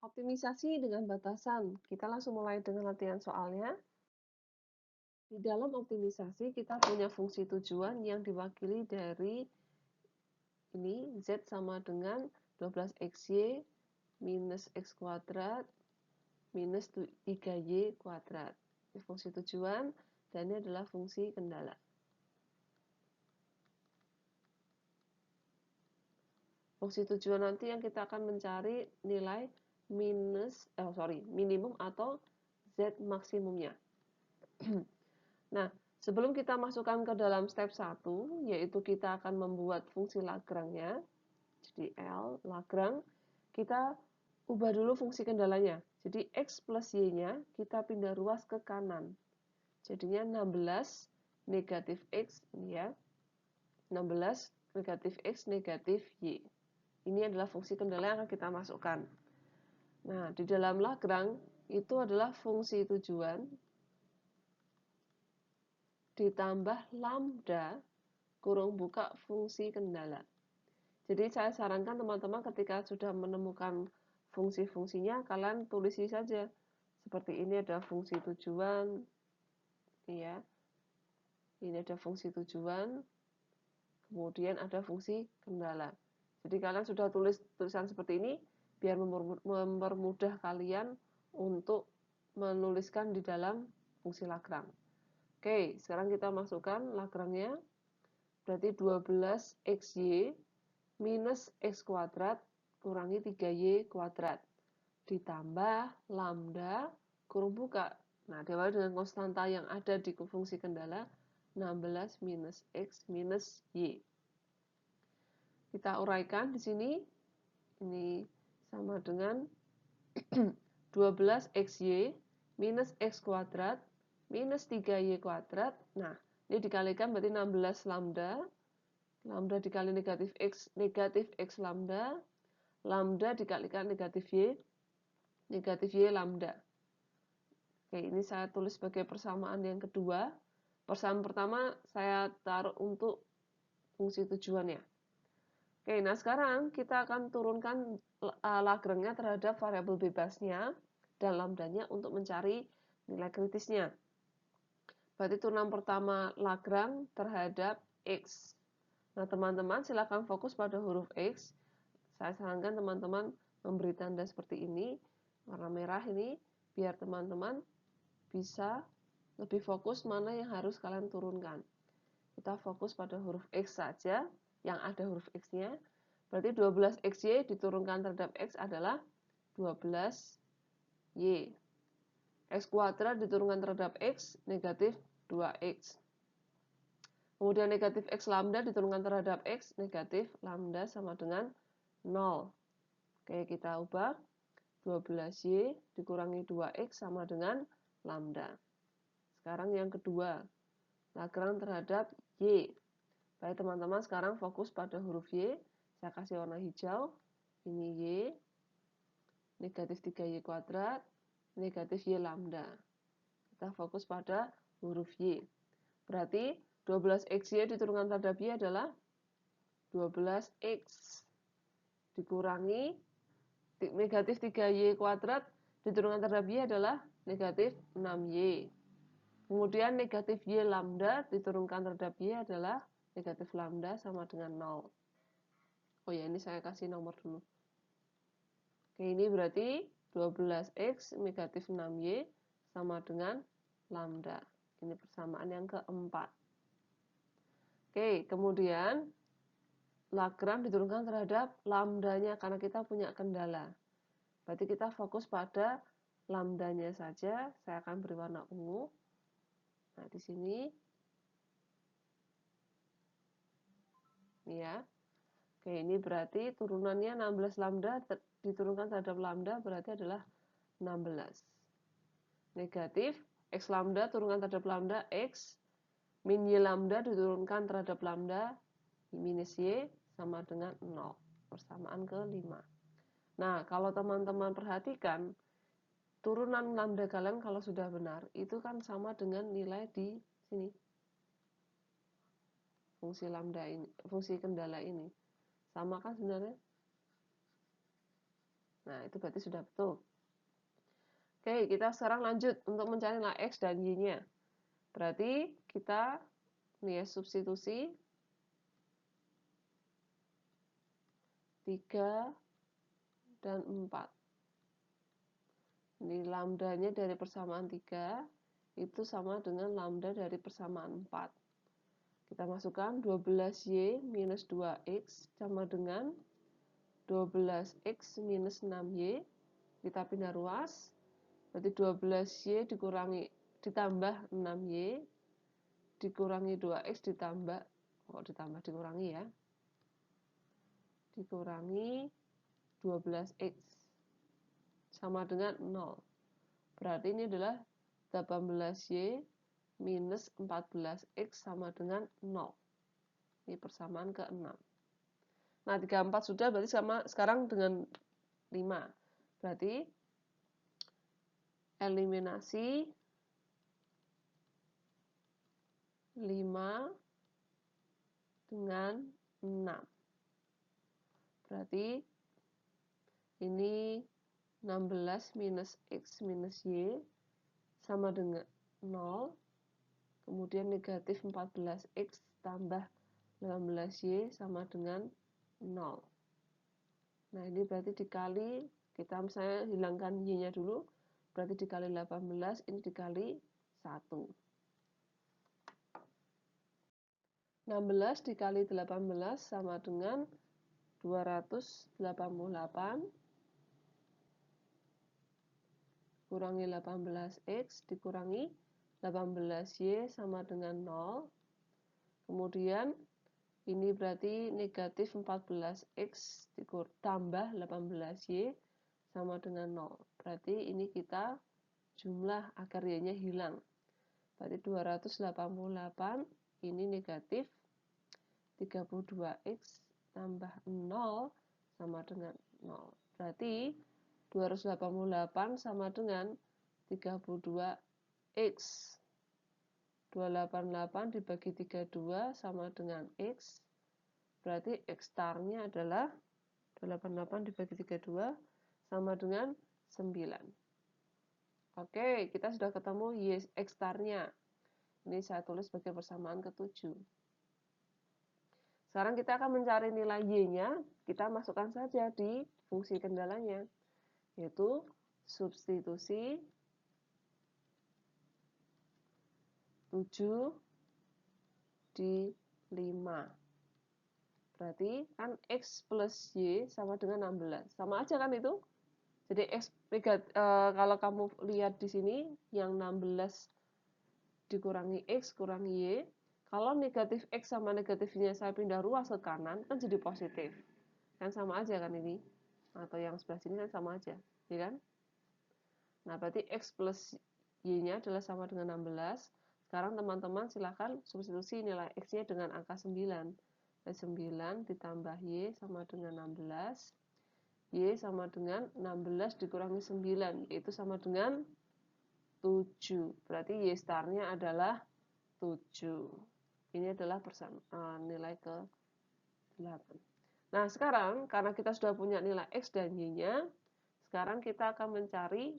Optimisasi dengan batasan. Kita langsung mulai dengan latihan soalnya. Di dalam optimisasi, kita punya fungsi tujuan yang diwakili dari ini, Z sama dengan 12xy minus x kuadrat minus 3y kuadrat. Ini fungsi tujuan, dan ini adalah fungsi kendala. Fungsi tujuan nanti yang kita akan mencari nilai minimum atau Z maksimumnya. Nah, sebelum kita masukkan ke dalam step 1, yaitu kita akan membuat fungsi Lagrange-nya, jadi L, Lagrange, kita ubah dulu fungsi kendalanya. Jadi X plus Y-nya kita pindah ruas ke kanan. Jadinya 16 negatif X, ini ya, 16 negatif X negatif Y. Ini adalah fungsi kendala yang akan kita masukkan. Nah, di dalam Lagrange itu adalah fungsi tujuan ditambah lambda kurung buka fungsi kendala. Jadi saya sarankan teman-teman ketika sudah menemukan fungsi-fungsinya, kalian tulisi saja. Seperti ini ada fungsi tujuan, ya. Ini ada fungsi tujuan, kemudian ada fungsi kendala. Jadi kalian sudah tulis tulisan seperti ini, biar mempermudah kalian untuk menuliskan di dalam fungsi Lagrange. Oke, sekarang kita masukkan Lagrange-nya. Berarti 12xy minus x kuadrat kurangi 3y kuadrat ditambah lambda kurung buka. Nah, diawali dengan konstanta yang ada di fungsi kendala 16 minus x minus y. Kita uraikan di sini. Ini sama dengan 12xy minus x kuadrat minus 3y kuadrat. Nah, ini dikalikan berarti 16 lambda. Lambda dikali negatif x lambda. Lambda dikalikan negatif y lambda. Oke, ini saya tulis sebagai persamaan yang kedua. Persamaan pertama saya taruh untuk fungsi tujuannya. Oke, nah sekarang kita akan turunkan Lagrange-nya terhadap variabel bebasnya dan lambdanya untuk mencari nilai kritisnya. Berarti turunan pertama Lagrange terhadap X. Nah, teman-teman silakan fokus pada huruf X. Saya sarankan teman-teman memberi tanda seperti ini, warna merah ini, biar teman-teman bisa lebih fokus mana yang harus kalian turunkan. Kita fokus pada huruf X saja, yang ada huruf X-nya. Berarti 12xy diturunkan terhadap X adalah 12y. X kuadrat diturunkan terhadap X, negatif 2x. Kemudian negatif X lambda diturunkan terhadap X, negatif lambda sama dengan 0. Oke, kita ubah. 12y dikurangi 2x sama dengan lambda. Sekarang yang kedua, Lagrange terhadap y. Baik teman-teman, sekarang fokus pada huruf y. Saya kasih warna hijau. Ini y, negatif 3y kuadrat, negatif y lambda. Kita fokus pada huruf y. Berarti 12xy diturunkan terhadap y adalah 12x dikurangi negatif 3y kuadrat diturunkan terhadap y adalah negatif 6y. Kemudian negatif y lambda diturunkan terhadap y adalah negatif lambda sama dengan 0. Oh ya, ini saya kasih nomor dulu. Oke, ini berarti 12x negatif 6y sama dengan lambda. Ini persamaan yang keempat. Oke, kemudian Lagrange diturunkan terhadap lambdanya karena kita punya kendala. Berarti kita fokus pada lambdanya saja. Saya akan beri warna ungu. Nah, di sini. Ini ya. Oke, ini berarti turunannya 16 lambda diturunkan terhadap lambda berarti adalah 16. Negatif, X lambda turunkan terhadap lambda, X. Min Y lambda diturunkan terhadap lambda, minus Y sama dengan 0. Persamaan ke-5. Nah, kalau teman-teman perhatikan, turunan lambda kalian kalau sudah benar, itu kan sama dengan nilai di sini. Fungsi lambda ini, fungsi kendala ini. Sama kan sebenarnya? Nah, itu berarti sudah betul. Oke, kita sekarang lanjut untuk mencari nilai X dan Y-nya. Berarti kita nih ya, substitusi 3 dan 4. Ini lambdanya dari persamaan 3 itu sama dengan lambda dari persamaan 4. Kita masukkan 12Y minus 2X sama dengan 12X minus 6Y. Kita pindah ruas. Berarti 12Y ditambah 6Y dikurangi 2X dikurangi ya. Dikurangi 12X sama dengan 0. Berarti ini adalah 18Y minus 14X sama dengan 0. Ini persamaan ke-6. Nah, 34 sudah, berarti sama sekarang dengan 5. Berarti eliminasi 5 dengan 6. Berarti ini 16 minus X minus Y sama dengan 0. Kemudian negatif 14X tambah 18Y sama dengan 0. Nah, ini berarti dikali, kita misalnya hilangkan Y-nya dulu, berarti dikali 18, ini dikali 1. 16 dikali 18 sama dengan 288 kurangi 18X dikurangi 18Y sama dengan 0. Kemudian ini berarti negatif 14X tambah 18Y sama dengan 0. Berarti ini kita jumlah akar Y-nya hilang. Berarti 288 ini negatif 32X tambah 0 sama dengan 0. Berarti 288 sama dengan 32X. 288 dibagi 32 sama dengan X. Berarti X starnya adalah 288 dibagi 32 sama dengan 9. Oke, kita sudah ketemu Y X starnya. Ini saya tulis sebagai persamaan ke-7. Sekarang kita akan mencari nilai Y-nya. Kita masukkan saja di fungsi kendalanya, yaitu substitusi 7 di 5. Berarti kan X plus Y sama dengan 16. Sama aja kan itu? Jadi kalau kamu lihat di sini yang 16 dikurangi X kurangi Y, kalau negatif X sama negatifnya saya pindah ruas ke kanan kan jadi positif. Kan sama aja kan ini? Atau yang sebelah sini kan sama aja, ya kan? Nah, berarti X plus Y-nya adalah sama dengan 16. Sekarang teman-teman silahkan substitusi nilai X-nya dengan angka 9. 9 ditambah Y sama dengan 16. Y sama dengan 16 dikurangi 9, yaitu sama dengan 7. Berarti Y starnya adalah 7. Ini adalah nilai ke-8. Nah, sekarang karena kita sudah punya nilai X dan Y-nya, sekarang kita akan mencari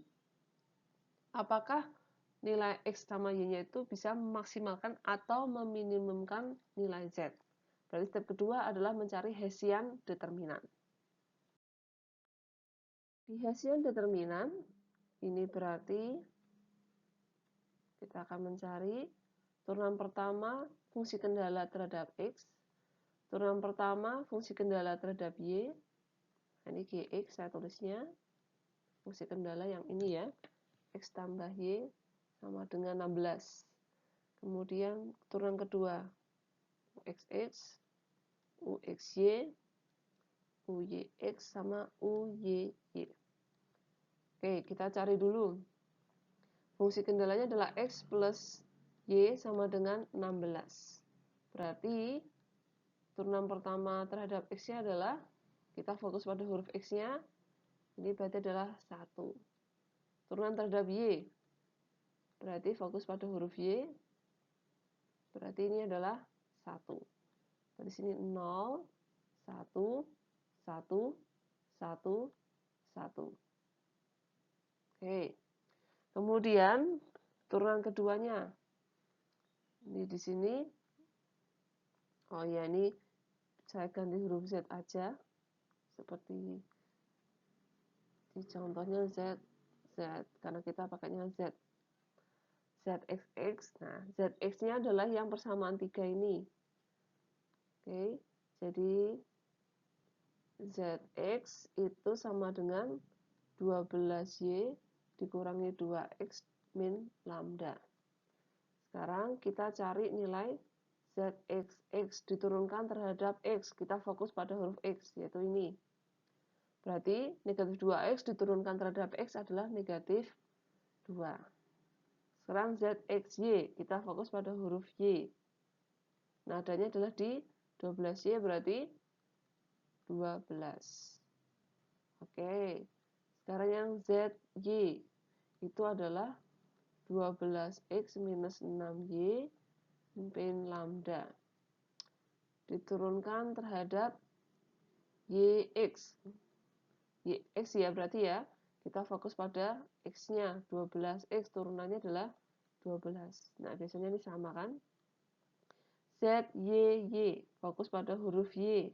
apakah nilai X sama Y-nya itu bisa memaksimalkan atau meminimumkan nilai Z. Berarti step kedua adalah mencari Hessian determinan. Di Hessian determinan, ini berarti kita akan mencari turunan pertama fungsi kendala terhadap X, turunan pertama fungsi kendala terhadap Y, ini Gx saya tulisnya, fungsi kendala yang ini ya, X tambah Y sama dengan 16. Kemudian turunan kedua, UXX, UXY, UYX sama UYY. Oke, kita cari dulu. Fungsi kendalanya adalah X plus Y sama dengan 16. Berarti turunan pertama terhadap X-nya adalah, kita fokus pada huruf X-nya, ini berarti adalah 1. Turunan terhadap Y, berarti fokus pada huruf Y, berarti ini adalah 1. Di sini 0, 1, 1, 1, 1. Oke. Kemudian turunan keduanya. Ini di sini. Oh ya, ini saya ganti huruf Z aja. Seperti di contohnya Z, karena kita pakainya Z. ZXX. Nah, ZX-nya adalah yang persamaan 3 ini. Oke, jadi ZX itu sama dengan 12Y dikurangi 2X min lambda. Sekarang kita cari nilai ZXX diturunkan terhadap X. Kita fokus pada huruf X, yaitu ini. Berarti negatif 2X diturunkan terhadap X adalah negatif 2. Sekarang ZXY, kita fokus pada huruf Y. Nadanya adalah di 12Y berarti 12. Oke, sekarang yang ZY itu adalah 12X minus 6Y min lambda. Diturunkan terhadap YX. YX ya berarti ya. Kita fokus pada X-nya, 12X turunannya adalah 12. Nah, biasanya ini sama kan? ZYY, fokus pada huruf Y.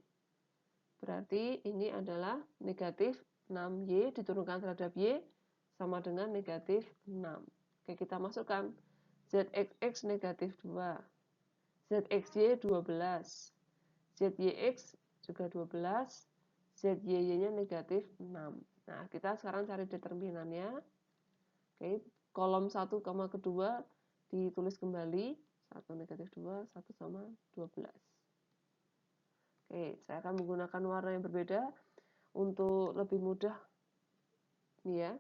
Berarti ini adalah negatif 6Y diturunkan terhadap Y sama dengan negatif 6. Oke, kita masukkan. ZXX negatif 2. ZXY 12. ZYX juga 12. ZYY-nya negatif 6. Nah, kita sekarang cari determinannya. Oke, kolom 1, kedua ditulis kembali. 1 negatif 2, 1 sama 12. Oke, saya akan menggunakan warna yang berbeda untuk lebih mudah. Ini ya,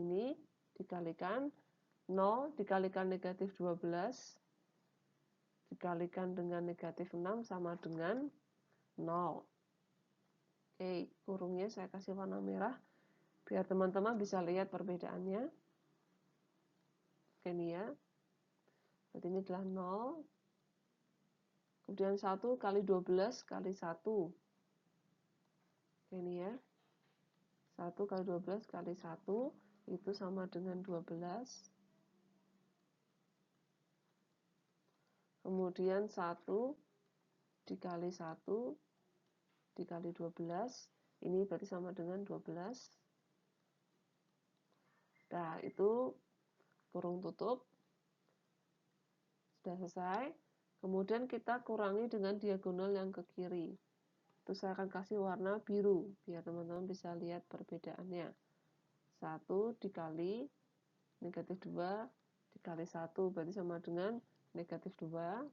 ini dikalikan 0 dikalikan negatif 12 dikalikan dengan negatif 6 sama dengan 0. Oke, kurungnya saya kasih warna merah biar teman-teman bisa lihat perbedaannya. Oke, ini ya. Berarti ini adalah 0. Kemudian 1 kali 12 kali 1. Oke, ini ya. 1 kali 12 kali 1 itu sama dengan 12. Kemudian 1 dikali 1 dikali 12. Ini berarti sama dengan 12. Nah, itu kurung tutup. Sudah selesai. Kemudian kita kurangi dengan diagonal yang ke kiri. Itu saya akan kasih warna biru, biar teman-teman bisa lihat perbedaannya. 1 dikali negatif 2 dikali 1, berarti sama dengan negatif 2.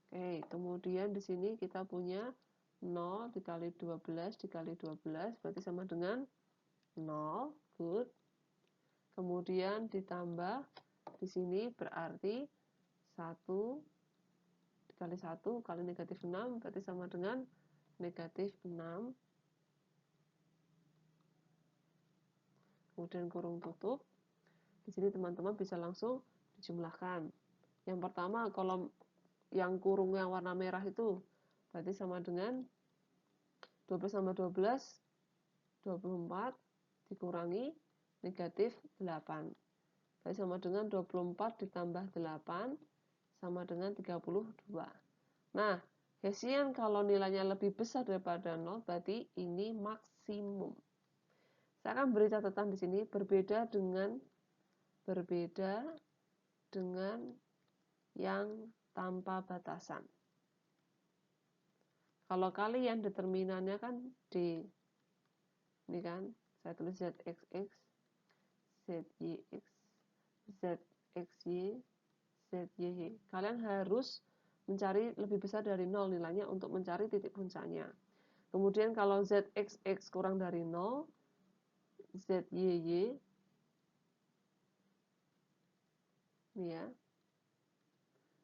Oke, kemudian di sini kita punya 0 dikali 12 dikali 12, berarti sama dengan 0, good. Kemudian ditambah di sini berarti 1 dikali 1 kali negatif 6 berarti sama dengan negatif 6. Kemudian kurung tutup. Di sini teman-teman bisa langsung dijumlahkan. Yang pertama kolom yang kurung yang warna merah itu berarti sama dengan 12 tambah 12 24 dikurangi negatif 8. Berarti sama dengan 24 ditambah 8 sama dengan 32. Nah, Hessian kalau nilainya lebih besar daripada 0 berarti ini maksimum. Saya akan beri catatan di sini berbeda dengan yang tanpa batasan. Kalau kalian determinannya kan D. Ini kan, saya tulis ZXX, ZYX, ZXY, ZYY. Kalian harus mencari lebih besar dari 0 nilainya untuk mencari titik puncaknya. Kemudian kalau ZXX kurang dari 0, ZYY, ini ya,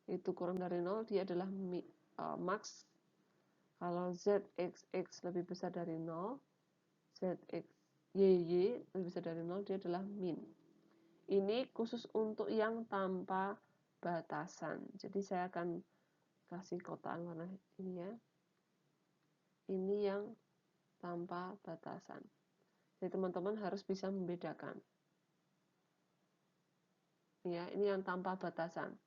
itu kurang dari 0, dia adalah max. Kalau ZXX lebih besar dari 0, ZXYY lebih besar dari 0, dia adalah min. Ini khusus untuk yang tanpa batasan. Jadi saya akan kasih kotaan warna ini ya. Ini yang tanpa batasan. Jadi teman-teman harus bisa membedakan. Ya, ini yang tanpa batasan.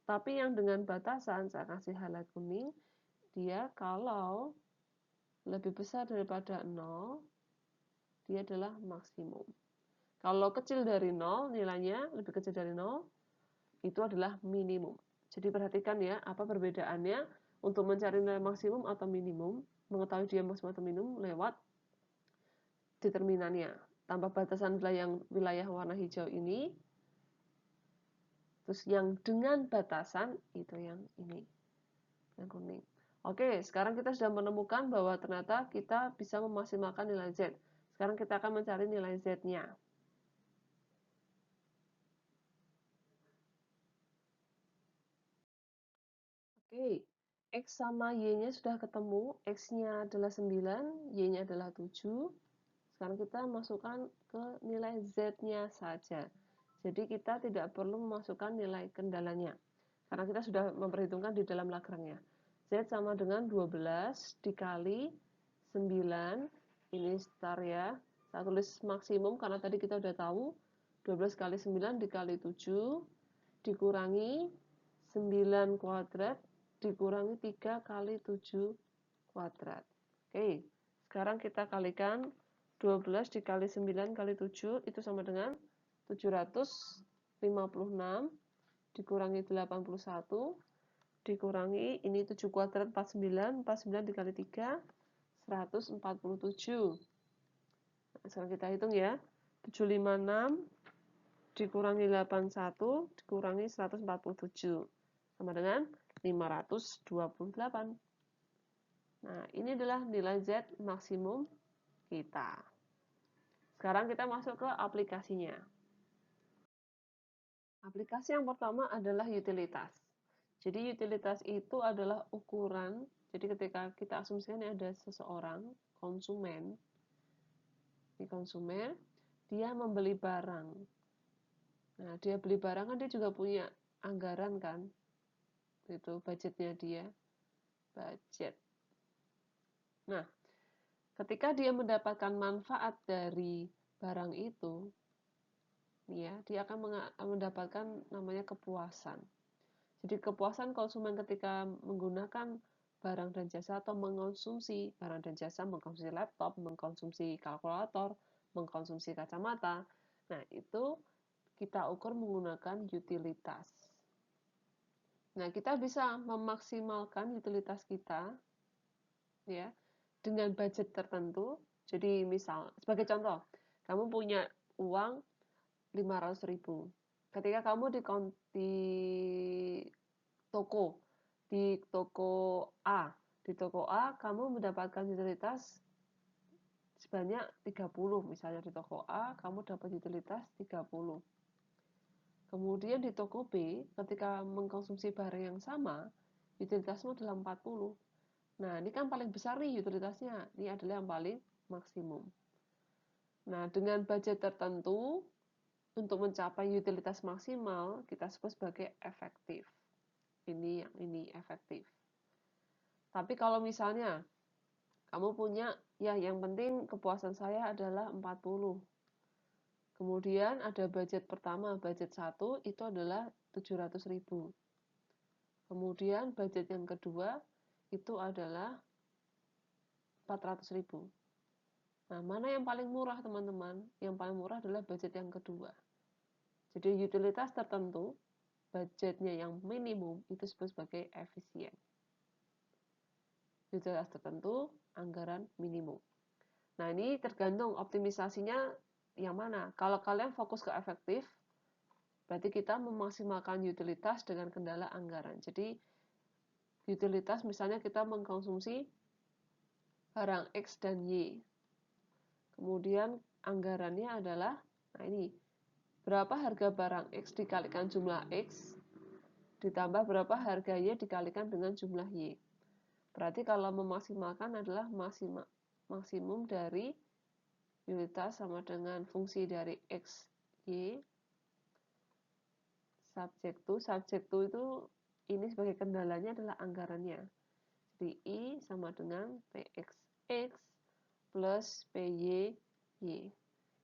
Tapi yang dengan batasan, saya kasih highlight kuning, dia kalau lebih besar daripada 0, dia adalah maksimum. Kalau kecil dari 0, nilainya lebih kecil dari 0, itu adalah minimum. Jadi perhatikan ya, apa perbedaannya untuk mencari nilai maksimum atau minimum, mengetahui dia maksimum atau minimum lewat determinannya. Tanpa batasan wilayah warna hijau ini, terus yang dengan batasan itu yang ini, yang kuning. Oke, sekarang kita sudah menemukan bahwa ternyata kita bisa memaksimalkan nilai Z. Sekarang kita akan mencari nilai Z-nya. Oke, X sama Y-nya sudah ketemu. X-nya adalah 9, Y-nya adalah 7. Sekarang kita masukkan ke nilai Z-nya saja. Jadi kita tidak perlu memasukkan nilai kendalanya. Karena kita sudah memperhitungkan di dalam Lagrange-nya. Z sama dengan 12 dikali 9. Ini star ya. Saya tulis maksimum karena tadi kita sudah tahu. 12 kali 9 dikali 7 dikurangi 9 kuadrat dikurangi 3 kali 7 kuadrat. Oke, sekarang kita kalikan 12 dikali 9 kali 7 itu sama dengan 756 dikurangi 81 dikurangi ini 7 kuadrat 49 dikali 3 147. Nah, sekarang kita hitung ya. 756 dikurangi 81 dikurangi 147 sama dengan 528. Nah, ini adalah nilai Z maksimum kita. Sekarang kita masuk ke aplikasinya. Aplikasi yang pertama adalah utilitas. Jadi utilitas itu adalah ukuran. Jadi ketika kita asumsikan ada seseorang, konsumen, dia membeli barang. Nah, dia beli barang kan dia juga punya anggaran kan. Itu budgetnya dia. Budget. Nah, ketika dia mendapatkan manfaat dari barang itu, ya, dia akan mendapatkan namanya kepuasan. Jadi kepuasan konsumen ketika menggunakan barang dan jasa atau mengkonsumsi barang dan jasa, mengkonsumsi laptop, mengkonsumsi kalkulator, mengkonsumsi kacamata. Nah, itu kita ukur menggunakan utilitas. Nah, kita bisa memaksimalkan utilitas kita ya dengan budget tertentu. Jadi misal sebagai contoh, kamu punya uang 500.000. Ketika kamu di toko di toko A kamu mendapatkan utilitas sebanyak 30, misalnya di toko A kamu dapat utilitas 30. Kemudian di toko B ketika mengkonsumsi barang yang sama utilitasmu adalah 40. Nah, ini kan paling besar nih utilitasnya. Ini adalah yang paling maksimum. Nah, dengan budget tertentu untuk mencapai utilitas maksimal kita sebut sebagai efektif. Ini yang ini efektif. Tapi kalau misalnya kamu punya ya yang penting kepuasan saya adalah 40. Kemudian ada budget pertama, budget 1 itu adalah 700.000. Kemudian budget yang kedua itu adalah 400.000. Nah, mana yang paling murah teman-teman? Yang paling murah adalah budget yang kedua. Jadi utilitas tertentu, budgetnya yang minimum itu disebut sebagai efisien. Utilitas tertentu, anggaran minimum. Nah, ini tergantung optimisasinya yang mana. Kalau kalian fokus ke efektif, berarti kita memaksimalkan utilitas dengan kendala anggaran. Jadi, utilitas misalnya kita mengkonsumsi barang X dan Y. Kemudian anggarannya adalah, nah ini, berapa harga barang X dikalikan jumlah X, ditambah berapa harga Y dikalikan dengan jumlah Y. Berarti kalau memaksimalkan adalah maksimum dari utilitas sama dengan fungsi dari X, Y, subjek itu ini sebagai kendalanya adalah anggarannya. Jadi I sama dengan PX. X plus PY, Y.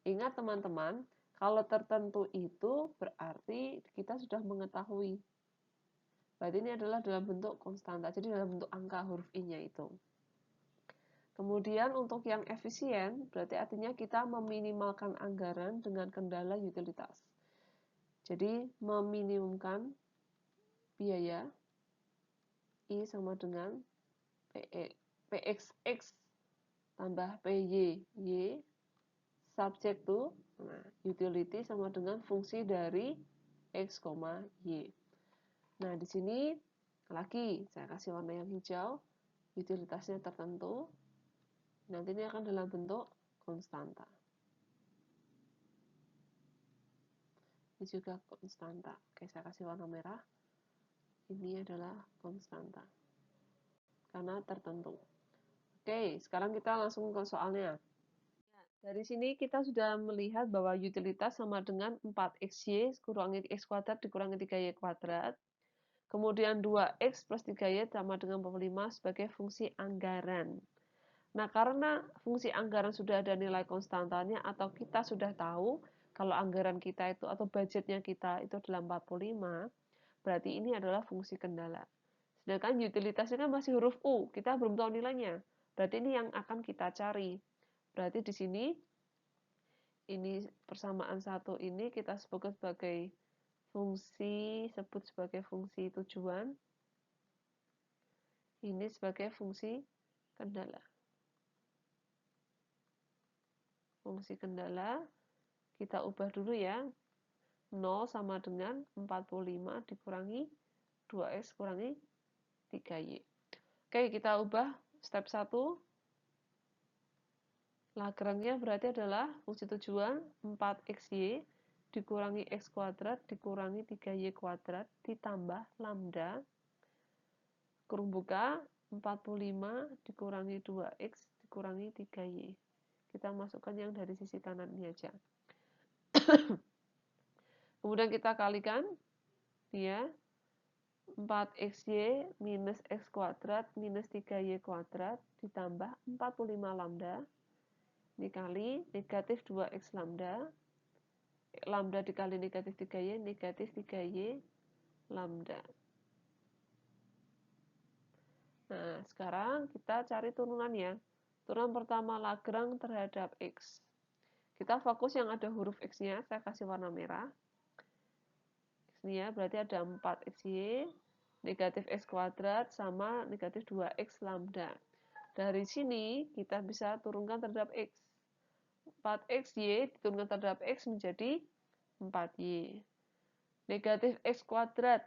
Ingat teman-teman, kalau tertentu itu berarti kita sudah mengetahui. Berarti ini adalah dalam bentuk konstanta, jadi dalam bentuk angka huruf I-nya itu. Kemudian untuk yang efisien, berarti artinya kita meminimalkan anggaran dengan kendala utilitas. Jadi meminimumkan biaya I sama dengan PXX tambah PY, Y, subject to, nah, utility sama dengan fungsi dari X, Y. Nah, di sini lagi saya kasih warna yang hijau, utilitasnya tertentu. Nanti ini akan dalam bentuk konstanta. Ini juga konstanta. Oke, saya kasih warna merah. Ini adalah konstanta. Karena tertentu. Oke, sekarang kita langsung ke soalnya. Dari sini kita sudah melihat bahwa utilitas sama dengan 4xy kurangi x kuadrat dikurangi 3y kuadrat. Kemudian 2x plus 3y sama dengan 45 sebagai fungsi anggaran. Nah, karena fungsi anggaran sudah ada nilai konstantanya atau kita sudah tahu kalau anggaran kita itu atau budgetnya kita itu adalah 45, berarti ini adalah fungsi kendala. Sedangkan utilitasnya kan masih huruf U, kita belum tahu nilainya. Berarti ini yang akan kita cari. Berarti di sini ini persamaan satu ini kita sebut sebagai fungsi tujuan. Ini sebagai fungsi kendala. Fungsi kendala kita ubah dulu ya. 0 sama dengan 45 dikurangi 2x kurangi 3y. Oke, kita ubah step 1. Lagrange berarti adalah fungsi tujuan 4xy dikurangi x kuadrat dikurangi 3y kuadrat ditambah lambda kurung buka 45 dikurangi 2x dikurangi 3y. Kita masukkan yang dari sisi kanan ini aja. Kemudian kita kalikan ya 4xy minus x kuadrat minus 3y kuadrat ditambah 45 lambda dikali negatif 2x lambda. Lambda dikali negatif 3y, negatif 3y lambda. Nah, sekarang kita cari turunannya. Turunan pertama Lagrange terhadap X. Kita fokus yang ada huruf X-nya, saya kasih warna merah. Ini ya, berarti ada 4xy, negatif X kuadrat, sama negatif 2x lambda. Dari sini, kita bisa turunkan terhadap X. 4xy diturunkan terhadap X menjadi 4y. Negatif X kuadrat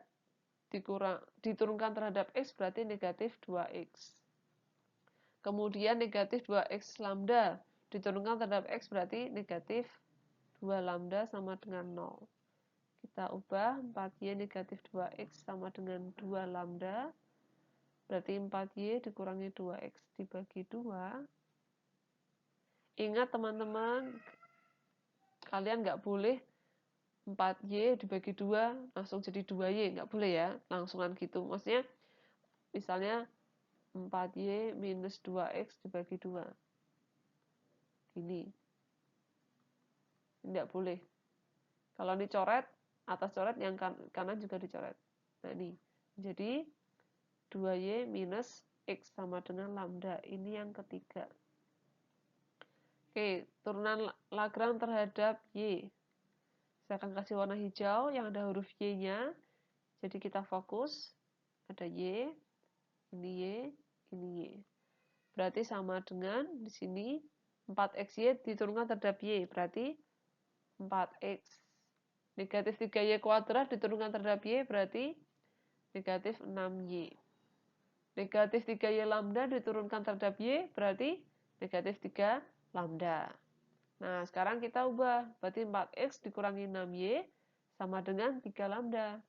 diturunkan terhadap X berarti negatif 2x. Kemudian negatif 2x lambda diturunkan terhadap X berarti negatif 2 lambda sama dengan 0. Kita ubah 4y negatif 2x sama dengan 2 lambda. Berarti 4y dikurangi 2x dibagi 2. Ingat teman-teman, kalian nggak boleh 4y dibagi 2 langsung jadi 2y, nggak boleh ya, langsungan gitu. Maksudnya, misalnya 4y minus 2x dibagi 2. Gini. Tidak boleh. Kalau dicoret, atas coret, yang kanan juga dicoret. Nah ini, jadi 2y minus x sama dengan lambda. Ini yang ketiga. Oke, turunan Lagrange terhadap y. Saya akan kasih warna hijau yang ada huruf y-nya. Jadi kita fokus. Ada y, ini y, ini y. Berarti sama dengan di sini 4xy diturunkan terhadap y. Berarti 4x. Negatif 3y kuadrat diturunkan terhadap y berarti negatif 6y. Negatif 3y lambda diturunkan terhadap y berarti negatif 3 lambda. Nah, sekarang kita ubah. Berarti 4x dikurangi 6y sama dengan 3 lambda.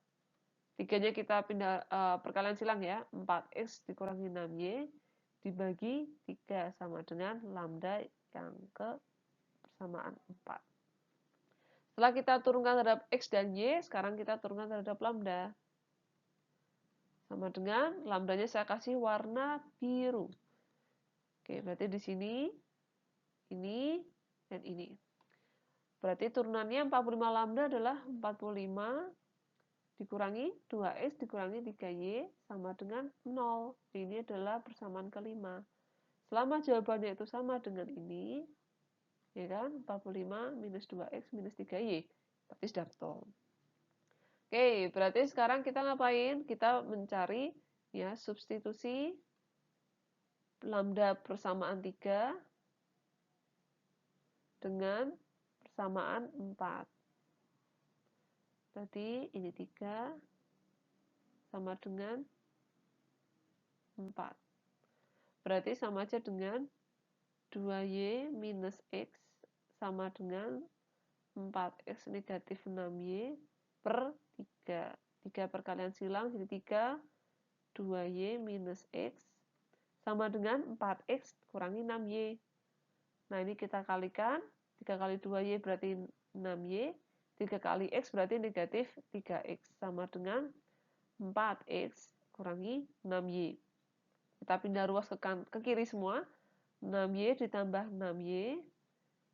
3-nya kita pindah perkalian silang ya. 4x dikurangi 6y dibagi 3 sama dengan lambda yang ke persamaan 4. Setelah kita turunkan terhadap X dan Y, sekarang kita turunkan terhadap lambda. Sama dengan lambdanya saya kasih warna biru. Oke, berarti di sini ini, dan ini. Berarti turunannya 45 lambda adalah 45 dikurangi 2x dikurangi 3y sama dengan 0. Ini adalah persamaan kelima. Selama jawabannya itu sama dengan ini, ya kan, 45 minus 2x minus 3y, berarti sudah betul. Oke, berarti sekarang kita ngapain? Kita mencari ya substitusi lambda persamaan 3 dengan persamaan 4. Berarti ini 3 sama dengan 4. Berarti sama aja dengan 2y minus x sama dengan 4x negatif 6y per 3. 3 perkalian silang jadi 3, 2y minus x sama dengan 4x kurangi 6y. Nah ini kita kalikan, 3 kali 2y berarti 6y, 3 kali x berarti negatif 3x sama dengan 4x kurangi 6y. Kita pindah ruas ke kiri semua, 6y ditambah 6y,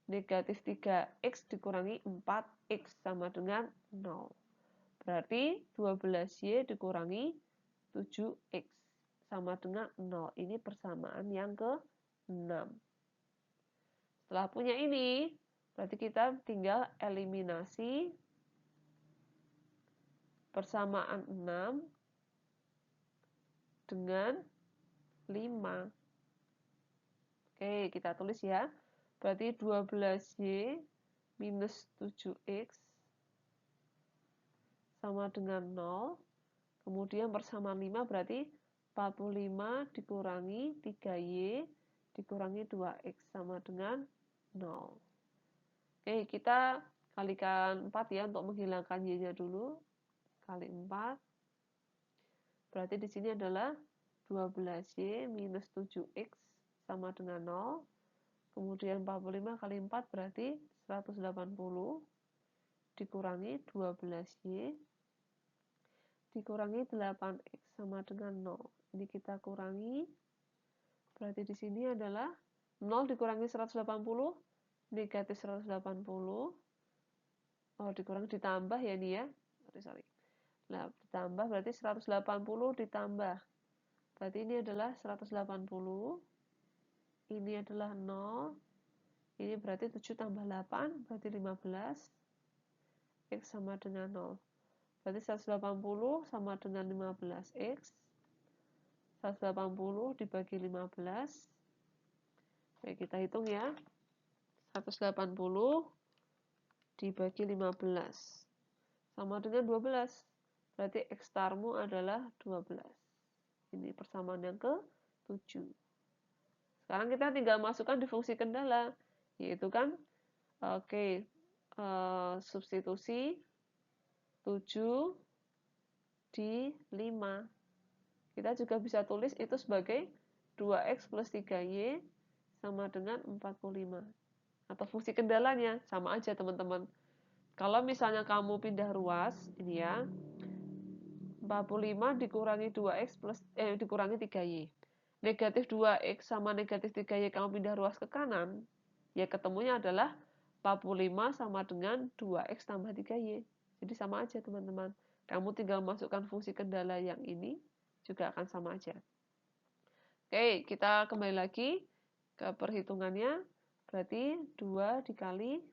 negatif 3x dikurangi 4x sama dengan 0. Berarti 12y dikurangi 7x sama dengan 0. Ini persamaan yang ke-6. Setelah punya ini, berarti kita tinggal eliminasi persamaan 6 dengan 5. Oke, kita tulis ya. Berarti 12y minus 7x sama dengan 0. Kemudian persamaan 5 berarti 45 dikurangi 3y dikurangi 2x sama dengan 0. Oke, kita kalikan 4 ya untuk menghilangkan y-nya dulu. Kali 4. Berarti di sini adalah 12y minus 7x sama dengan 0. Kemudian 45 kali 4 berarti 180 dikurangi 12y dikurangi 8x sama dengan 0. Ini kita kurangi. Berarti di sini adalah 0 dikurangi 180 negatif 180. Oh, dikurangi ditambah ya ini ya. Sorry. Nah, ditambah berarti 180 ditambah. Berarti ini adalah 180. Ini adalah 0. Ini berarti 7 tambah 8 berarti 15. X sama dengan 0. Berarti 180 sama dengan 15x. 180 dibagi 15. Oke, kita hitung ya. 180 dibagi 15. Sama dengan 12. Berarti X starmu adalah 12. Ini persamaan yang ke-7. Sekarang kita tinggal masukkan di fungsi kendala. Yaitu kan, oke, substitusi 7 di 5. Kita juga bisa tulis itu sebagai 2x plus 3y sama dengan 45. Atau fungsi kendalanya, sama aja teman-teman. Kalau misalnya kamu pindah ruas, ini ya, 45 dikurangi 2x plus dikurangi 3y. Negatif 2x sama negatif 3y kamu pindah ruas ke kanan, ya ketemunya adalah 45 sama dengan 2x tambah 3y. Jadi sama aja teman-teman. Kamu tinggal masukkan fungsi kendala yang ini, juga akan sama aja. Oke, kita kembali lagi ke perhitungannya. Berarti 2 dikali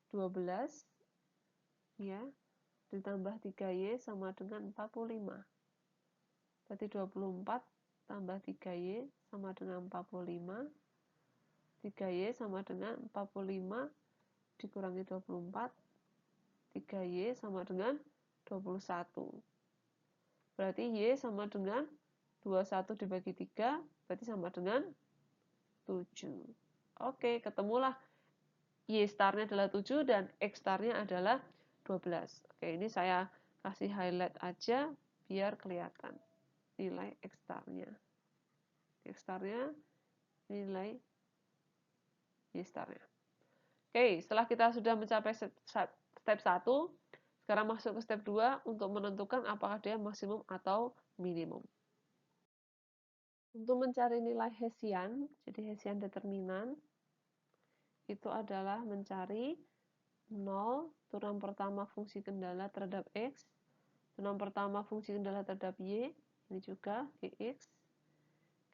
12 ya, ditambah 3y sama dengan 45. Berarti 24 tambah 3y sama dengan 45. 3y sama dengan 45 dikurangi 24. 3y sama dengan 21. Berarti y sama dengan 21 dibagi 3, berarti sama dengan 7. Oke, ketemulah y starnya adalah 7 dan x starnya adalah 12. Oke, ini saya kasih highlight aja biar kelihatan nilai x starnya. X starnya nilai y starnya. Oke, setelah kita sudah mencapai step 1, sekarang masuk ke step 2 untuk menentukan apakah dia maksimum atau minimum. Untuk mencari nilai Hessian, jadi Hessian determinan, itu adalah mencari 0, turunan pertama fungsi kendala terhadap X, turunan pertama fungsi kendala terhadap Y, ini juga Gx,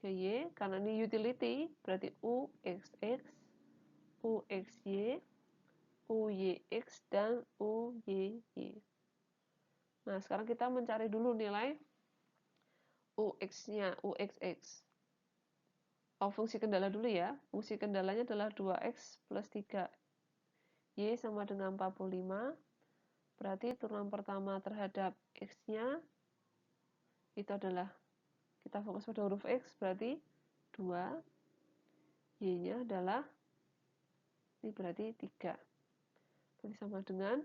Gy, karena ini utility, berarti Uxx, Uxy, Uyx, dan Uyy. Nah, sekarang kita mencari dulu nilai Ux-nya, Uxx. Fungsi kendala dulu ya. Fungsi kendalanya adalah 2x plus 3y sama dengan 45. Berarti turunan pertama terhadap x-nya itu adalah, kita fokus pada huruf x, berarti 2. Y-nya adalah, ini berarti 3. Berarti sama dengan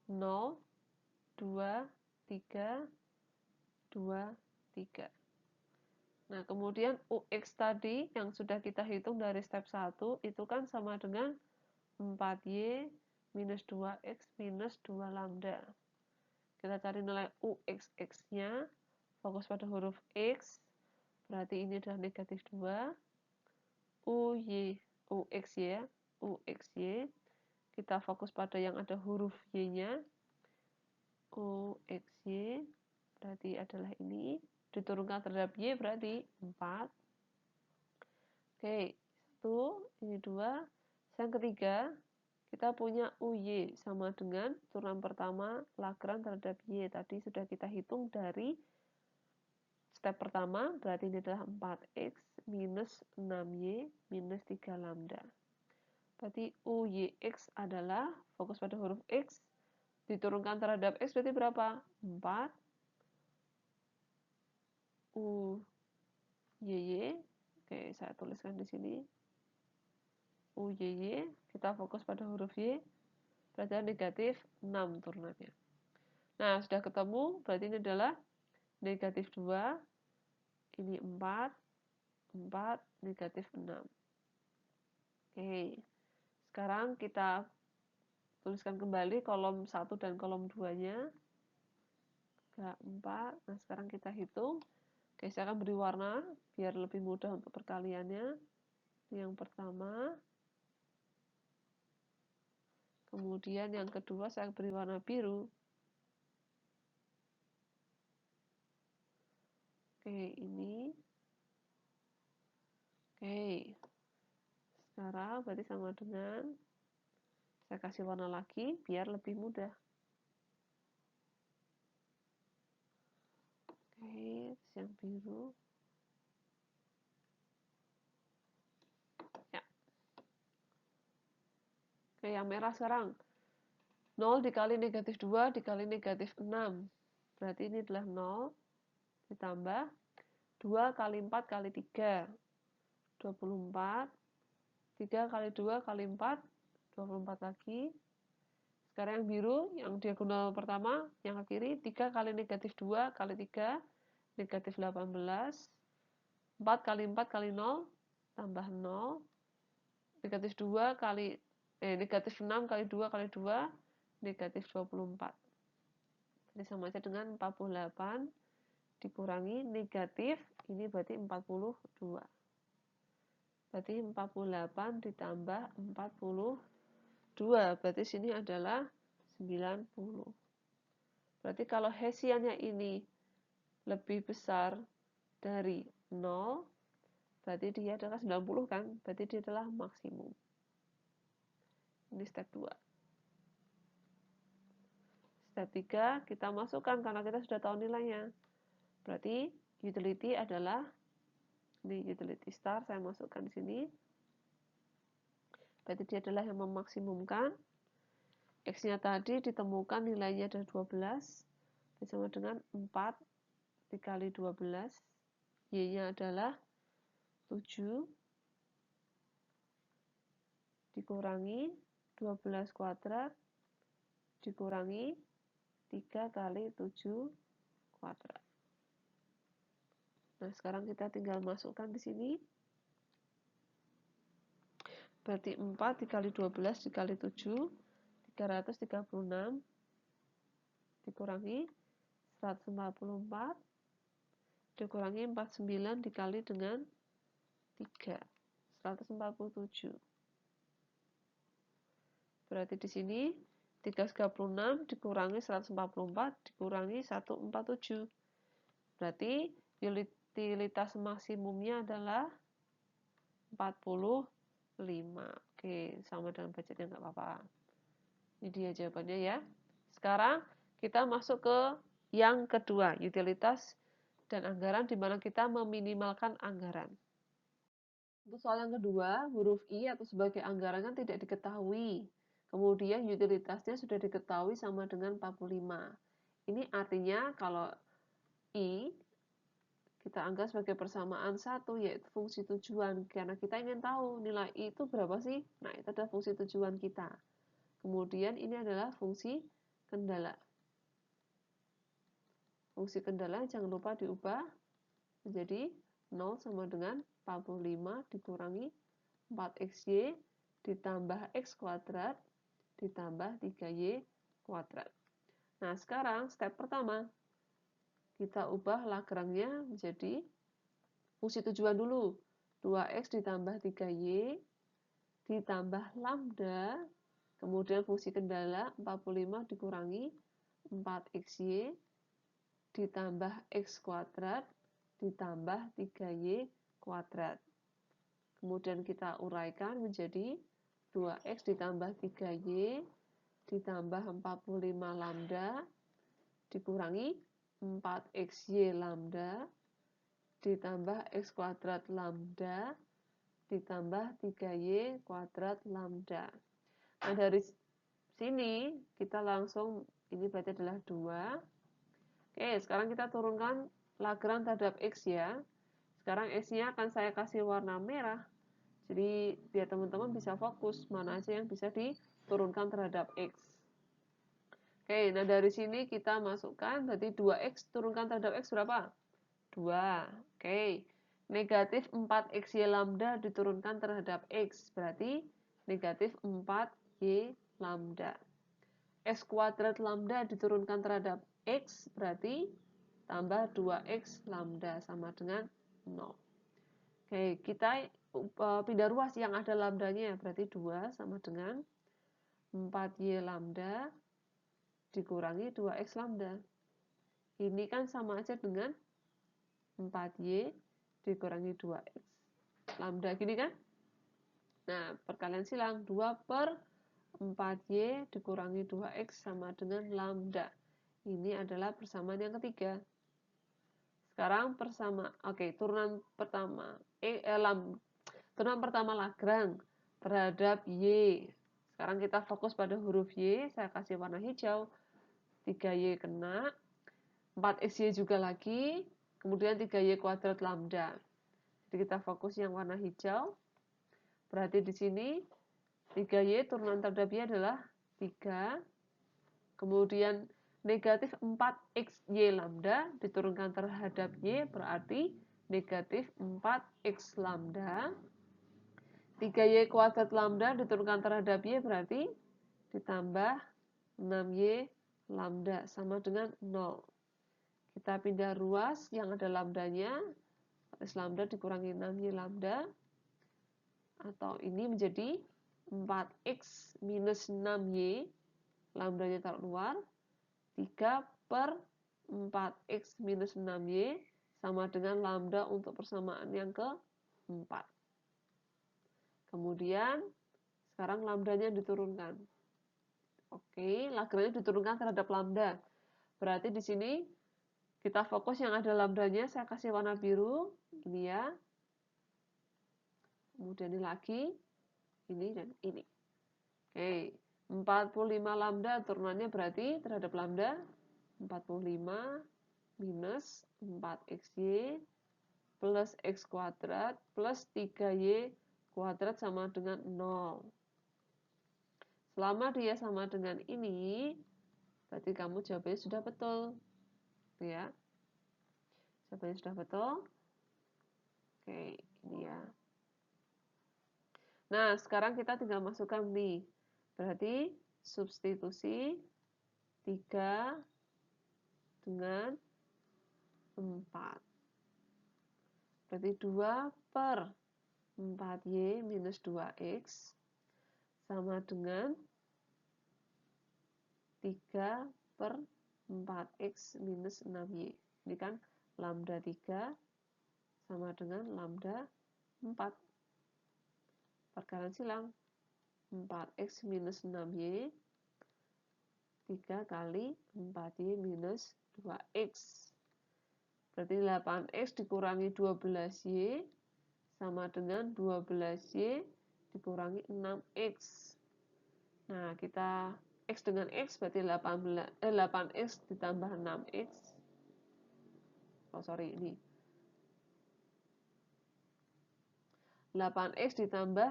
0, 2, 3, 2, 3. Nah, kemudian UX tadi yang sudah kita hitung dari step 1 itu kan sama dengan 4Y minus 2X minus 2 lambda. Kita cari nilai UXX-nya, fokus pada huruf X, berarti ini adalah negatif 2. UXY, kita fokus pada yang ada huruf Y-nya, UXY, berarti adalah ini. Diturunkan terhadap Y berarti 4. Oke, 1, ini 2. Yang ketiga, kita punya UY sama dengan turunan pertama Lagrange terhadap Y. Tadi sudah kita hitung dari step pertama, berarti ini adalah 4X minus 6Y minus 3 lambda. Berarti UYX adalah, fokus pada huruf X, diturunkan terhadap X berarti berapa? 4. UYY, oke saya tuliskan di sini. UYY, kita fokus pada huruf Y, berarti negatif 6 turunannya. Nah, sudah ketemu, berarti ini adalah negatif 2, ini 4, negatif 6. Oke, sekarang kita tuliskan kembali kolom 1 dan kolom 2-nya. 3, 4, nah sekarang kita hitung. Oke, saya akan beri warna biar lebih mudah untuk perkaliannya. Yang pertama, kemudian yang kedua saya beri warna biru. Oke, ini. Oke, sekarang berarti sama dengan, saya kasih warna lagi biar lebih mudah. Oke, yang biru. Ya. Oke, yang merah sekarang. 0 dikali negatif 2 dikali negatif 6. Berarti ini adalah 0 ditambah 2 kali 4 kali 3. 24. 3 kali 2 kali 4. 24 lagi. Sekarang yang biru, yang diagonal pertama, yang ke kiri, 3 kali negatif 2 kali 3, negatif 18. 4 kali 4 kali 0, tambah 0. Negatif 2 kali, negatif 6 kali 2 kali 2, negatif 24. Jadi sama saja dengan 48 dikurangi negatif, ini berarti 42. Berarti 48 ditambah 42, berarti sini adalah 90. Berarti kalau Hessiannya ini lebih besar dari 0, berarti dia adalah 90 kan? Berarti dia adalah maksimum. Ini step 2. Step 3 kita masukkan karena kita sudah tahu nilainya. Berarti utility adalah, ini utility star saya masukkan di sini. Berarti dia adalah yang memaksimumkan. X-nya tadi ditemukan nilainya adalah 12. Sama dengan 4 dikali 12. Y-nya adalah 7 dikurangi 12 kuadrat dikurangi 3 kali 7 kuadrat. Nah, sekarang kita tinggal masukkan di sini. Berarti 4 dikali 12 dikali 7, 336 dikurangi 144 dikurangi 49 dikali dengan 3, 147. Berarti di sini 336 dikurangi 144 dikurangi 147. Berarti utilitas maksimumnya adalah 45. Oke, sama dengan budgetnya nggak apa-apa. Ini dia jawabannya ya. Sekarang kita masuk ke yang kedua, utilitas dan anggaran, di mana kita meminimalkan anggaran. Untuk soal yang kedua, huruf I atau sebagai anggaran kan tidak diketahui. Kemudian utilitasnya sudah diketahui sama dengan 45. Ini artinya kalau I kita anggap sebagai persamaan satu, yaitu fungsi tujuan, karena kita ingin tahu nilai I itu berapa sih. Nah, itu adalah fungsi tujuan kita. Kemudian ini adalah fungsi kendala. Fungsi kendala jangan lupa diubah menjadi 0 sama dengan 45 dikurangi 4xy ditambah x kuadrat ditambah 3y kuadrat. Nah, sekarang step pertama, kita ubah Lagrange menjadi fungsi tujuan dulu. 2x ditambah 3y ditambah lambda, kemudian fungsi kendala 45 dikurangi 4xy ditambah x kuadrat ditambah 3y kuadrat. Kemudian kita uraikan menjadi 2x ditambah 3y ditambah 45 lambda dikurangi 4xy lambda ditambah x kuadrat lambda ditambah 3y kuadrat lambda. Nah, dari sini kita langsung, ini berarti adalah 2. Oke, sekarang kita turunkan Lagrange terhadap x ya. Sekarang x-nya akan saya kasih warna merah. Jadi biar teman-teman bisa fokus mana aja yang bisa diturunkan terhadap x. Oke, nah dari sini kita masukkan, berarti 2x turunkan terhadap x berapa? 2. Oke, negatif 4xy lambda diturunkan terhadap x, berarti negatif 4y lambda. X kuadrat lambda diturunkan terhadap x, berarti tambah 2x lambda sama dengan 0. Oke, kita pindah ruas yang ada lambdanya, berarti 2 sama dengan 4y lambda dikurangi 2x lambda. Ini kan sama aja dengan 4y dikurangi 2x lambda, gini kan? Nah, perkalian silang 2/4y dikurangi 2x sama dengan lambda. Ini adalah persamaan yang ketiga. Sekarang turunan pertama turunan pertama Lagrange terhadap y. Sekarang kita fokus pada huruf y, saya kasih warna hijau. 3y kena, 4xy juga lagi, kemudian 3y kuadrat lambda. Jadi kita fokus yang warna hijau. Berarti di sini 3y turunan terhadap y adalah 3. Kemudian negatif 4xy lambda diturunkan terhadap y berarti negatif 4x lambda. 3y kuadrat lambda diturunkan terhadap y berarti ditambah 6y lambda sama dengan 0. Kita pindah ruas yang ada lambdanya, x lambda dikurangi 6y lambda, atau ini menjadi 4x minus 6y, lambdanya taruh luar, 3/4x minus 6y sama dengan lambda untuk persamaan yang keempat. Kemudian sekarang lambdanya diturunkan. Oke, Lagrange diturunkan terhadap lambda. Berarti di sini kita fokus yang ada lambdanya, saya kasih warna biru, ini ya. Kemudian ini lagi, ini dan ini. Oke, 45 lambda turunannya berarti terhadap lambda 45 minus 4xy plus x kuadrat plus 3y kuadrat sama dengan 0. Selama dia sama dengan ini, berarti kamu jawabannya sudah betul. Ya. Jawabannya sudah betul. Oke, ini ya. Nah, sekarang kita tinggal masukkan nih. Berarti substitusi 3 dengan 4. Berarti 2/4y minus 2x sama dengan 3 per 4x minus 6y. Ini kan lambda 3 sama dengan lambda 4. Perkalian silang. 4x minus 6y. 3 kali 4y minus 2x. Berarti 8x dikurangi 12y sama dengan 12y dikurangi 6x. Nah, kita x dengan x berarti 8x ditambah 6x. Oh, sorry, ini. 8x ditambah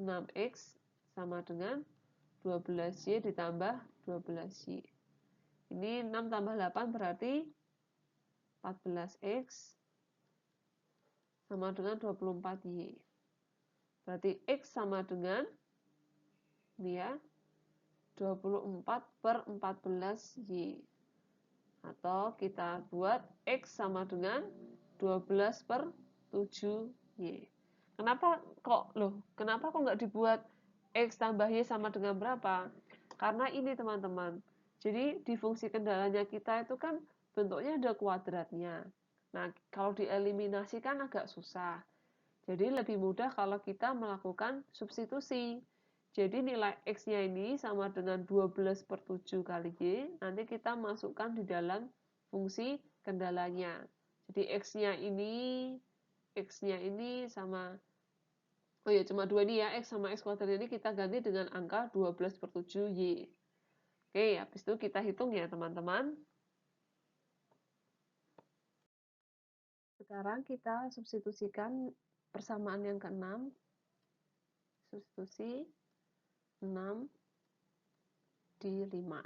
6x sama dengan 12y ditambah 12y. Ini 6 tambah 8 berarti 14x sama dengan 24y. Berarti x sama dengan ini ya, 24 per 14y. Atau kita buat x sama dengan 12 per 7y. Kenapa kok nggak dibuat x tambah y sama dengan berapa? Karena ini teman-teman. Jadi di fungsi kendalanya kita itu kan bentuknya ada kuadratnya. Nah, kalau dieliminasi kan agak susah. Jadi lebih mudah kalau kita melakukan substitusi. Jadi nilai x-nya ini sama dengan 12 per 7 kali y, nanti kita masukkan di dalam fungsi kendalanya. Jadi x-nya ini sama, oh ya cuma 2 ini ya, x sama x kuadrat ini kita ganti dengan angka 12 per 7 y. Oke, habis itu kita hitung ya teman-teman. Sekarang kita substitusikan persamaan yang ke-6. Substitusi 6 di 5.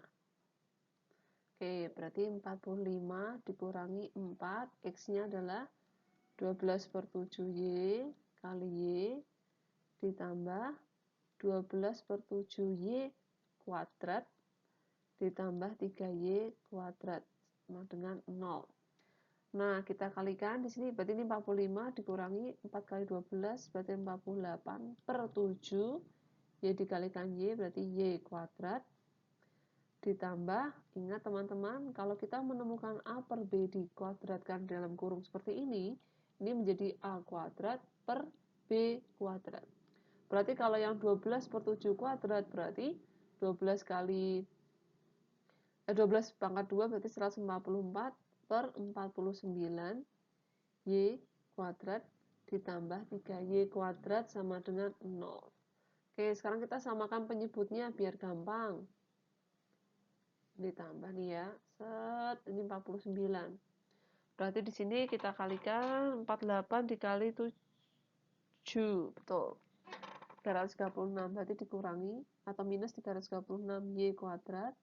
Oke, berarti 45 dikurangi 4, x-nya adalah 12 per 7y kali y ditambah 12 per 7y kuadrat ditambah 3y kuadrat sama dengan 0. Nah, kita kalikan di sini berarti ini 45 dikurangi 4 kali 12 berarti 48 per 7 y dikalikan y berarti y kuadrat ditambah, ingat teman-teman, kalau kita menemukan A per B dikuadratkan dalam kurung seperti ini menjadi A kuadrat per B kuadrat. Berarti kalau yang 12 per 7 kuadrat berarti 12 pangkat 2 berarti 144 per 49 y kuadrat ditambah 3y kuadrat sama dengan 0. Oke, sekarang kita samakan penyebutnya biar gampang. Ditambah nih ya, set, ini 49. Berarti di sini kita kalikan 48 dikali 7, betul. 336 berarti dikurangi atau minus 336 y kuadrat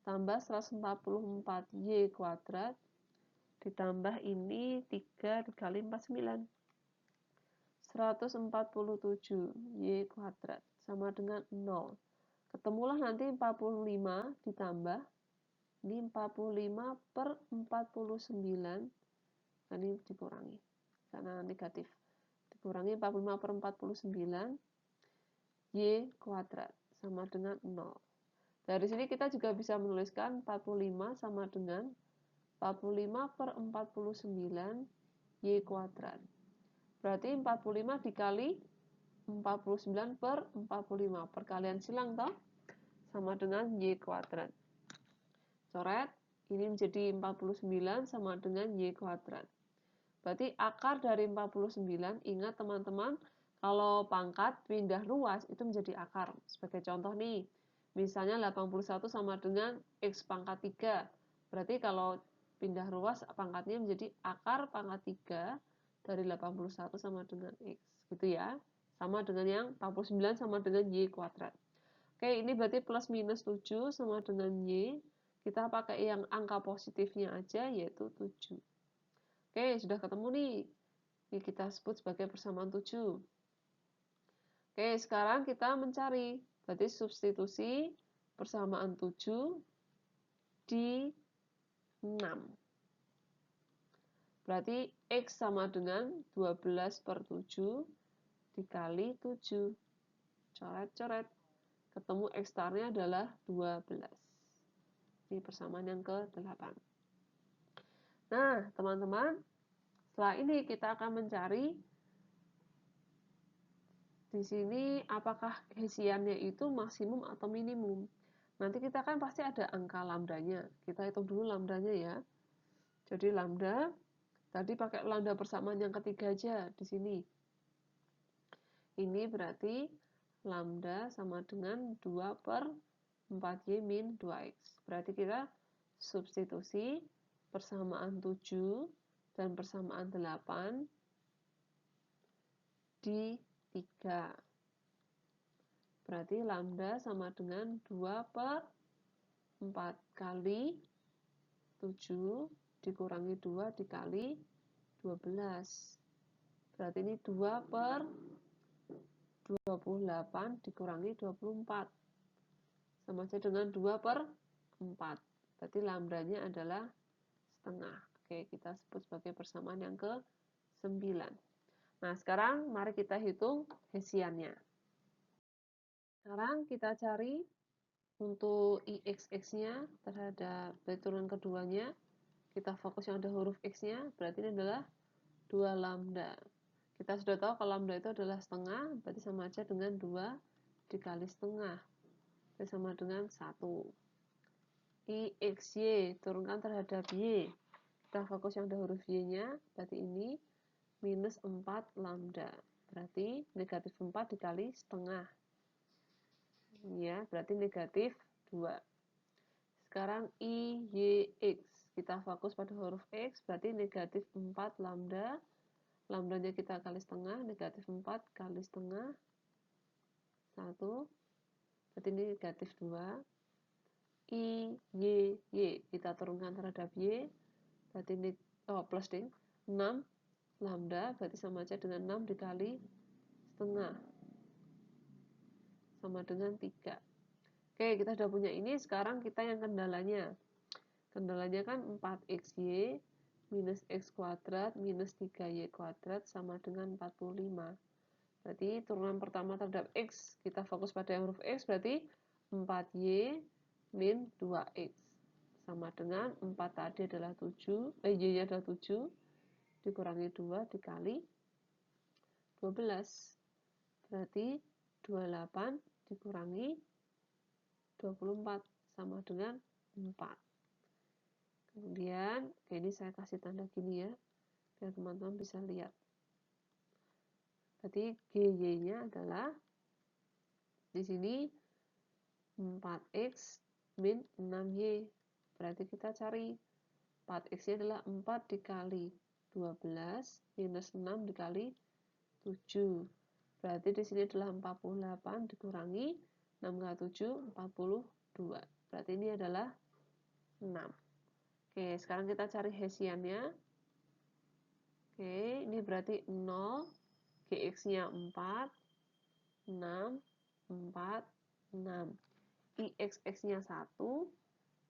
tambah 144 y kuadrat ditambah ini 3 dikali 49. 147 y kuadrat sama dengan 0. Ketemulah nanti 45 ditambah ini 45 per 49, nah ini dikurangi karena negatif, dikurangi 45 per 49 y kuadrat sama dengan 0. Dari sini kita juga bisa menuliskan 45 sama dengan 45 per 49 y kuadrat. Berarti 45 dikali 49 per 45. Perkalian silang toh sama dengan y kuadrat. Coret, ini menjadi 49 sama dengan y kuadrat. Berarti akar dari 49, ingat teman-teman, kalau pangkat pindah ruas itu menjadi akar. Sebagai contoh nih, misalnya 81 sama dengan x pangkat 3. Berarti kalau pindah ruas pangkatnya menjadi akar pangkat 3 dari 81 sama dengan x. Gitu ya. Sama dengan yang 49 sama dengan y kuadrat. Oke, ini berarti plus minus 7 sama dengan y. Kita pakai yang angka positifnya aja, yaitu 7. Oke, sudah ketemu nih. Ini kita sebut sebagai persamaan 7. Oke, sekarang kita mencari. Berarti substitusi persamaan 7 di 6. Berarti x sama dengan 12 per 7 dikali 7. Coret-coret. Ketemu x starnya adalah 12. Ini persamaan yang ke-8. Nah, teman-teman, setelah ini kita akan mencari di sini apakah hesiannya itu maksimum atau minimum. Nanti kita kan pasti ada angka lambdanya. Kita hitung dulu lambdanya ya. Jadi lambda, tadi pakai lambda persamaan yang ketiga aja di sini. Ini berarti lambda sama dengan 2 per 4Y min 2X. Berarti kita substitusi persamaan 7 dan persamaan 8 di 3. Berarti lambda sama dengan 2 per 4 kali 7 dikurangi 2 dikali 12. Berarti ini 2 per 28 dikurangi 24. Sama saja dengan 2 per 4. Berarti lambdanya adalah setengah. Oke, kita sebut sebagai persamaan yang ke-9. Nah, sekarang mari kita hitung hesiannya. Sekarang kita cari untuk IXX-nya terhadap turunan keduanya. Kita fokus yang ada huruf X-nya, berarti ini adalah 2 lambda. Kita sudah tahu kalau lambda itu adalah setengah, berarti sama aja dengan 2 dikali setengah. Itu sama dengan 1. IXY turunkan terhadap Y. Kita fokus yang ada huruf Y-nya, berarti ini minus 4 lambda. Berarti negatif 4 dikali setengah. Ya, berarti negatif 2. Sekarang IYX. Kita fokus pada huruf X, berarti negatif 4 lambda. Lambdanya kita kali setengah, negatif 4 kali setengah. 1. Berarti ini negatif 2. IYY. Kita turunkan terhadap Y. Berarti ini plus ding. 6 lambda, berarti sama aja dengan 6 dikali setengah. Sama dengan 3. Oke, kita sudah punya ini. Sekarang kita yang kendalanya. Kendalanya kan 4XY minus X kuadrat minus 3Y kuadrat sama dengan 45. Berarti turunan pertama terhadap X, kita fokus pada huruf X, berarti 4Y min 2X. Sama dengan 4 tadi adalah 7, Y-nya adalah 7, dikurangi 2 dikali 12. Berarti 28 dikurangi 24 sama dengan 4. Kemudian, ini saya kasih tanda gini ya, biar teman-teman bisa lihat. Berarti GY-nya adalah di sini 4X min 6Y. Berarti kita cari 4X-nya adalah 4 dikali 12 minus 6 dikali 7. Berarti di sini adalah 48 dikurangi 6 kali 7, 42. Berarti ini adalah 6. Oke, sekarang kita cari hesiannya. Oke, ini berarti 0, GX-nya 4, 6, 4, 6. IXX-nya 1,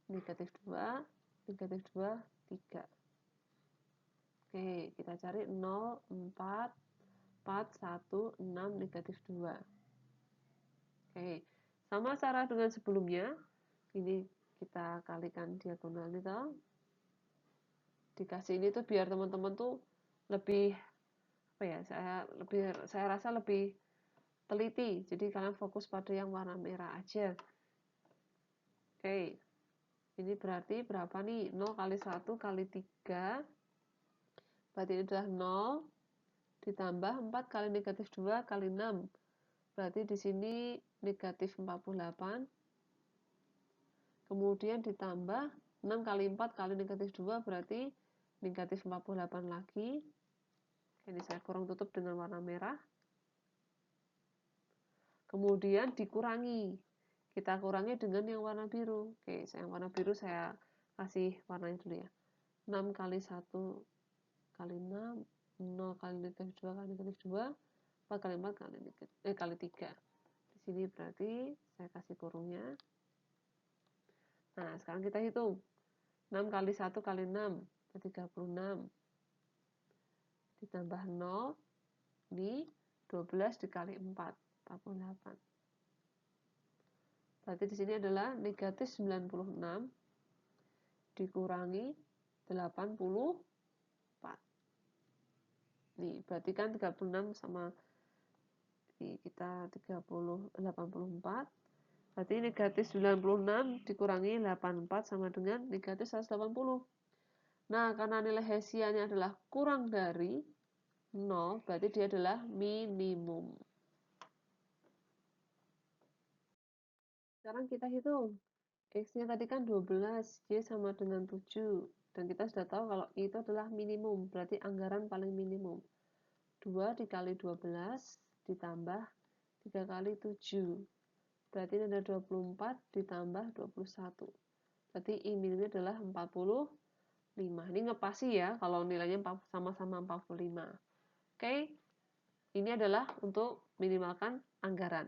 negatif 2, negatif 2, 3. Oke, kita cari 0, 4, 4, 1, 6, negatif 2. Oke, sama cara dengan sebelumnya. Ini kita kalikan diagonal itu. Dikasih ini tuh biar teman-teman tuh lebih apa ya, saya rasa lebih teliti. Jadi kalian fokus pada yang warna merah aja. Oke. Ini berarti berapa nih? 0 kali 1 kali 3. Berarti ini adalah 0 ditambah 4 kali negatif 2 kali 6. Berarti di sini negatif 48. Kemudian ditambah 6 kali 4 kali negatif 2 berarti negatif 48 lagi. Ini saya kurang tutup dengan warna merah. Kemudian dikurangi. Kita kurangi dengan yang warna biru. Oke, yang warna biru saya kasih warnanya dulu ya. 6 kali 1 kali 6, 0 kali negatif 2 kali negatif 2, 4 kali 4 kali 3. Di sini berarti saya kasih kurungnya. Nah, sekarang kita hitung. 6 kali 1 kali 6, 36. Ditambah 0, ini 12 dikali 4, 48. Berarti di sini adalah negatif 96 dikurangi 84. Nih, berarti kan 36 sama kita 84. Berarti negatif 96 dikurangi 84 sama dengan negatif 180. Nah, karena nilai Hessiannya adalah kurang dari 0, berarti dia adalah minimum. Sekarang kita hitung. X-nya tadi kan 12, Y sama dengan 7. Dan kita sudah tahu kalau I itu adalah minimum, berarti anggaran paling minimum. 2 dikali 12 ditambah 3 kali 7. Berarti ini ada 24 ditambah 21. Berarti I minimumnya adalah 45. Ini ngepasi ya kalau nilainya sama-sama 45. Oke, ini adalah untuk minimalkan anggaran.